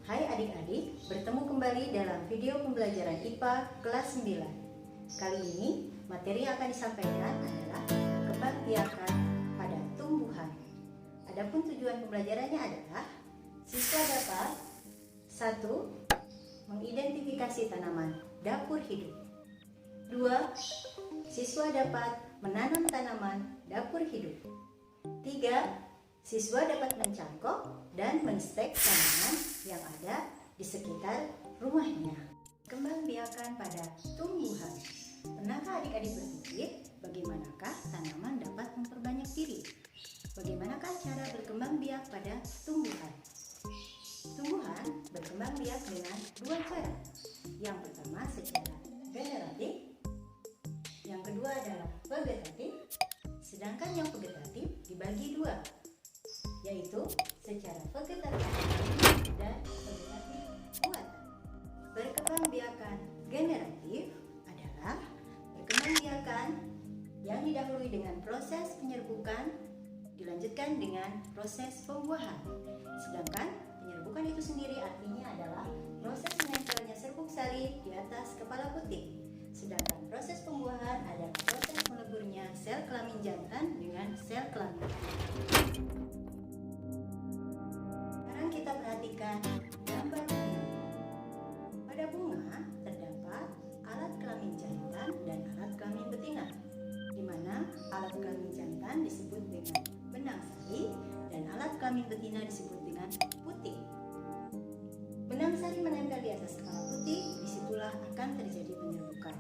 Hai adik-adik, bertemu kembali dalam video pembelajaran IPA kelas 9. Kali ini, materi yang akan disampaikan adalah perkembangbiakan pada tumbuhan. Adapun tujuan pembelajarannya adalah siswa dapat 1. Mengidentifikasi tanaman dapur hidup. 2. Siswa dapat menanam tanaman dapur hidup. 3. Siswa dapat mencangkok dan menstek tanaman yang ada di sekitar rumahnya. Kembangbiakan pada tumbuhan. Pernahkah adik-adik berpikir bagaimanakah tanaman dapat memperbanyak diri? Bagaimanakah cara berkembang biak pada tumbuhan? Tumbuhan berkembang biak dengan dua cara. Yang pertama secara generatif, yang kedua adalah vegetatif. Sedangkan yang vegetatif dibagi dua, yaitu secara vegetatif dan vegetatif buatan. Berkembangbiakan generatif adalah perkembangbiakan yang didahului dengan proses penyerbukan, dilanjutkan dengan proses pembuahan. Sedangkan penyerbukan itu sendiri artinya adalah proses menempelnya serbuk sari di atas kepala putik. Sedangkan proses pembuahan adalah proses meleburnya sel kelamin jantan dengan sel kelamin betina. Sekarang kita perhatikan gambar bunga. Pada bunga terdapat alat kelamin jantan dan alat kelamin betina, di mana alat kelamin jantan disebut dengan benang sari dan alat kelamin betina disebut dengan putik. Benang sari menempel di atas kepala putik, disitulah akan terjadi penyerbukan.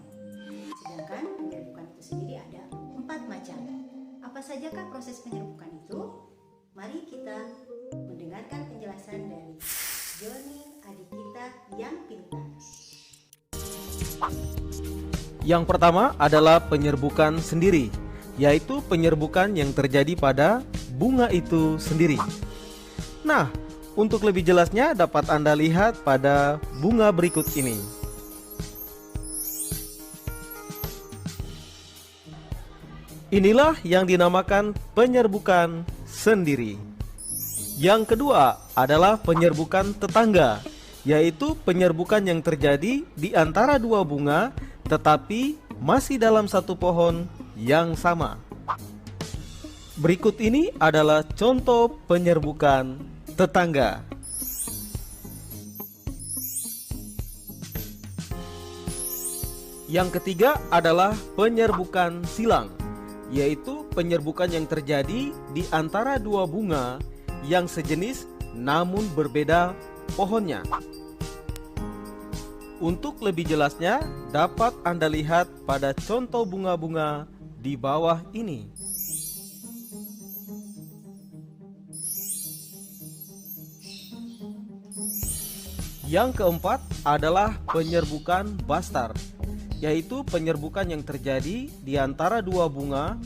Sedangkan penyerbukan itu sendiri ada 4 macam. Apa sajakah proses penyerbukan itu? Mari kita mendengarkan penjelasan dari Joni, adik kita yang pintar. Yang pertama adalah penyerbukan sendiri, yaitu penyerbukan yang terjadi pada bunga itu sendiri. Nah, untuk lebih jelasnya dapat Anda lihat pada bunga berikut ini. Inilah yang dinamakan penyerbukan sendiri. Yang kedua adalah penyerbukan tetangga, yaitu penyerbukan yang terjadi di antara dua bunga tetapi masih dalam satu pohon yang sama. Berikut ini adalah contoh penyerbukan tetangga. Yang ketiga adalah penyerbukan silang, yaitu penyerbukan yang terjadi di antara dua bunga yang sejenis namun berbeda pohonnya. Untuk lebih jelasnya dapat Anda lihat pada contoh bunga-bunga di bawah ini. Yang keempat adalah penyerbukan bastar, yaitu penyerbukan yang terjadi di antara dua bunga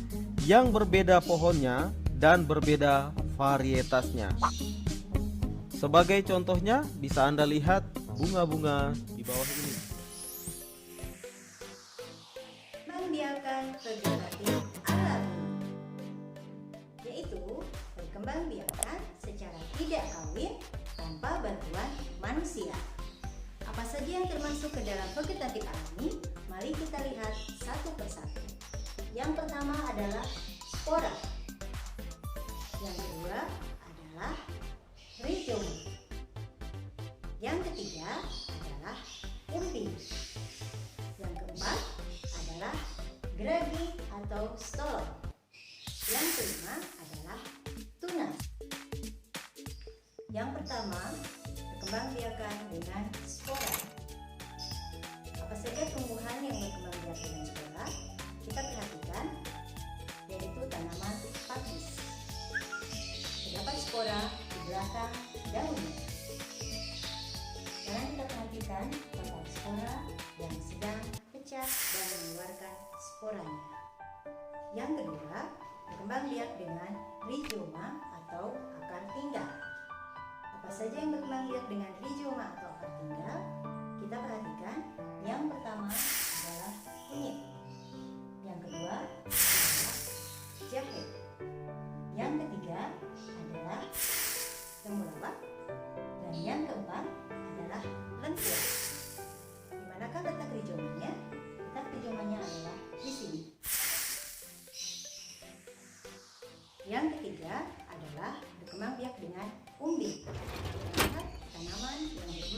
yang berbeda pohonnya dan berbeda varietasnya. Sebagai contohnya bisa Anda lihat bunga-bunga di bawah ini. Perkembangbiakan vegetatif alami, yaitu perkembangbiakan secara tidak kawin tanpa bantuan manusia. Apa saja yang termasuk ke dalam vegetatif alami? Mari kita lihat satu persatu. Yang pertama adalah spora. Yang kedua adalah rizoma. Yang ketiga adalah umbi. Yang keempat adalah gragi atau stolon. Yang kelima adalah tunas. Yang pertama, perkembangbiakan dengan spora. Apa saja tumbuhan yang berkembang biak dengan spora? Kita perhatikan, yaitu tanaman pakis. Terdapat spora di belakang daunnya. Sekarang kita perhatikan tentang spora yang sedang pecah dan mengeluarkan sporanya. Yang kedua, berkembang biak dengan rizoma atau akar tinggal. Apa saja yang berkembang biak dengan rizoma atau akar tinggal? Kita perhatikan, yang pertama adalah kunyit. Yang kedua adalah jahe. Yang ketiga adalah temulawak. Dan yang keempat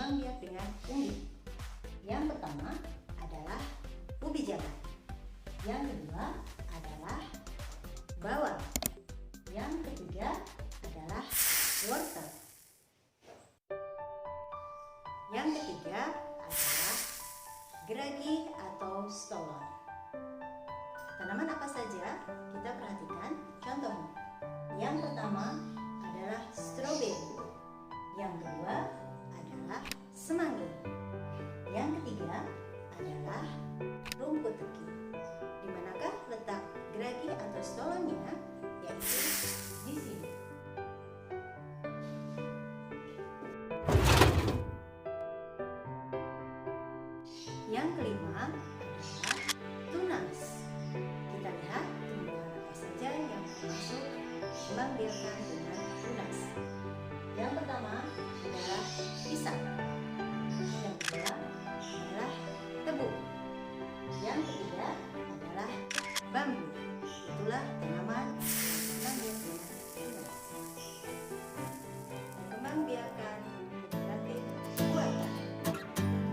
berkembang biak dengan umbi. Yang pertama adalah ubi jalar. Yang kedua adalah bawang. Yang ketiga adalah wortel. Yang ketiga adalah geragi atau stolon. Tanaman apa saja? Kita perhatikan contohnya. Yang pertama adalah stroberi. Yang kedua adalah semanggi. Yang ketiga adalah rumput teki. Di manakah letak geragi atau stolonnya? Yaitu di sini. Yang kelima adalah tunas. Kita lihat tumbuhan apa saja yang masuk kembang biakan dengan tunas. Yang pertama adalah pisang. Yang kedua adalah tebu. Yang ketiga adalah bambu. Itulah tanaman yang berkembang biak dengan tunas. Berkembang biakan relatif buatan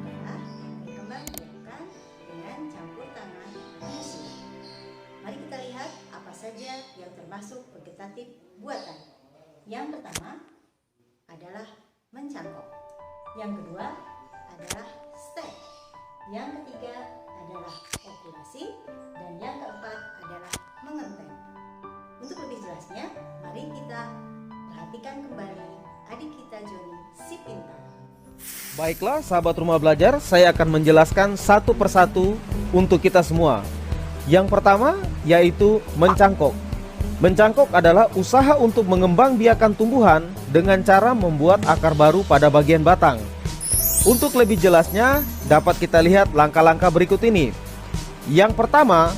adalah berkembang biakan dengan campur tangan manusia. Mari kita lihat apa saja yang termasuk vegetatif buatan. Yang pertama adalah mencangkok. Yang kedua adalah stek. Yang ketiga adalah okulasi. Dan yang keempat adalah mengenteng. Untuk lebih jelasnya, mari kita perhatikan kembali adik kita Joni si pintar. Baiklah sahabat rumah belajar, saya akan menjelaskan satu persatu untuk kita semua. Yang pertama yaitu mencangkok. Mencangkok adalah usaha untuk mengembangbiakan tumbuhan dengan cara membuat akar baru pada bagian batang. Untuk lebih jelasnya, dapat kita lihat langkah-langkah berikut ini. Yang pertama,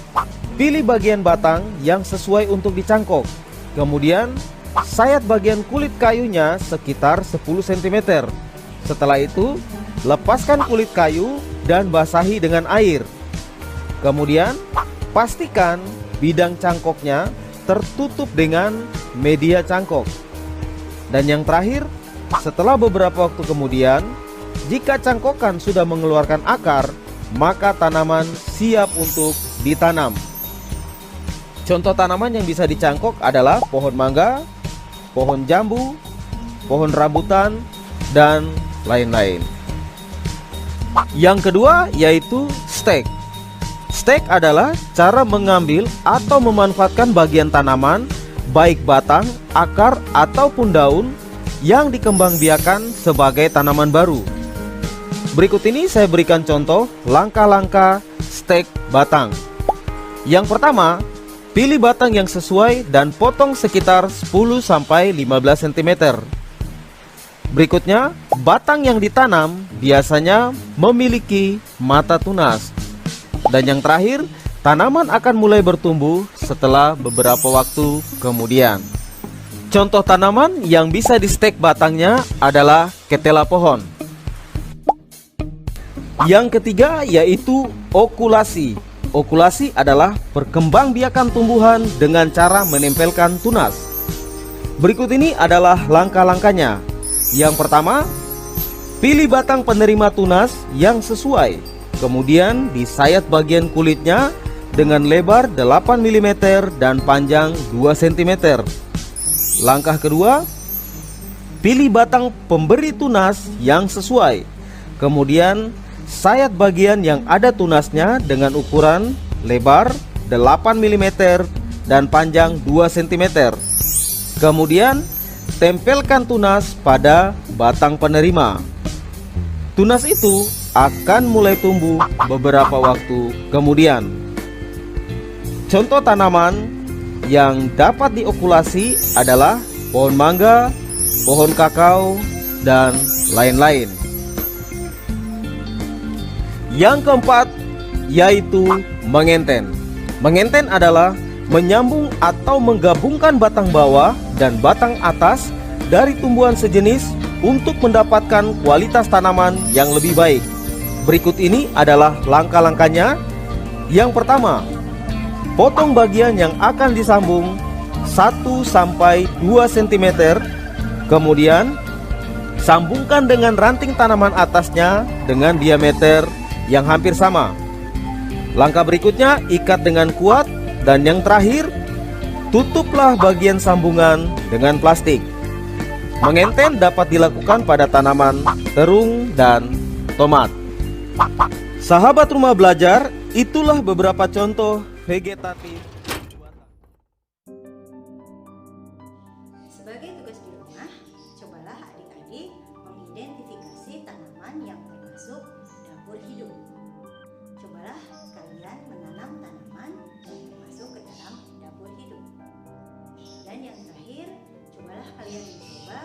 pilih bagian batang yang sesuai untuk dicangkok. Kemudian, sayat bagian kulit kayunya sekitar 10 cm. Setelah itu, lepaskan kulit kayu dan basahi dengan air. Kemudian, pastikan bidang cangkoknya tertutup dengan media cangkok. Dan yang terakhir, setelah beberapa waktu kemudian, jika cangkokan sudah mengeluarkan akar, maka tanaman siap untuk ditanam. Contoh tanaman yang bisa dicangkok adalah pohon mangga, pohon jambu, pohon rambutan, dan lain-lain. Yang kedua yaitu stek. Stek adalah cara mengambil atau memanfaatkan bagian tanaman, baik batang, akar, ataupun daun yang dikembangbiakan sebagai tanaman baru. Berikut ini saya berikan contoh langkah-langkah stek batang. Yang pertama, pilih batang yang sesuai dan potong sekitar 10-15 cm. Berikutnya, batang yang ditanam biasanya memiliki mata tunas. Dan yang terakhir, tanaman akan mulai bertumbuh setelah beberapa waktu kemudian. Contoh tanaman yang bisa di stek batangnya adalah ketela pohon. Yang ketiga yaitu okulasi. Okulasi adalah perkembangbiakan tumbuhan dengan cara menempelkan tunas. Berikut ini adalah langkah-langkahnya. Yang pertama, pilih batang penerima tunas yang sesuai. Kemudian disayat bagian kulitnya dengan lebar 8 mm dan panjang 2 cm. Langkah kedua, pilih batang pemberi tunas yang sesuai. Kemudian sayat bagian yang ada tunasnya dengan ukuran lebar 8 mm dan panjang 2 cm. Kemudian tempelkan tunas pada batang penerima. Tunas itu akan mulai tumbuh beberapa waktu kemudian. Contoh tanaman yang dapat diokulasi adalah pohon mangga, pohon kakao, dan lain-lain. Yang keempat yaitu mengenten. Mengenten adalah menyambung atau menggabungkan batang bawah dan batang atas dari tumbuhan sejenis untuk mendapatkan kualitas tanaman yang lebih baik. Berikut ini adalah langkah-langkahnya. Yang pertama, potong bagian yang akan disambung 1-2 cm. Kemudian Sambungkan dengan ranting tanaman atasnya dengan diameter yang hampir sama. Langkah berikutnya, ikat dengan kuat. Dan yang terakhir, tutuplah bagian sambungan dengan plastik. Mengenten dapat dilakukan pada tanaman terung dan tomat. Sahabat rumah belajar, itulah beberapa contoh vegetatif. Sebagai tugas di rumah, cobalah adik-adik mengidentifikasi tanaman yang termasuk dapur hidup. Cobalah kalian menanam tanaman yang termasuk ke dalam dapur hidup. Dan yang terakhir, cobalah kalian mencoba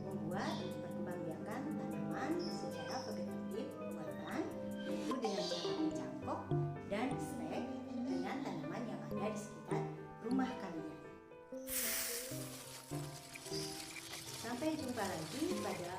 membuat perkembangbiakan tanaman secara vegetatif buatan, yaitu dengan cara mencangkok dan stek dengan tanaman yang ada di sekitar rumah kalian. Sampai jumpa lagi pada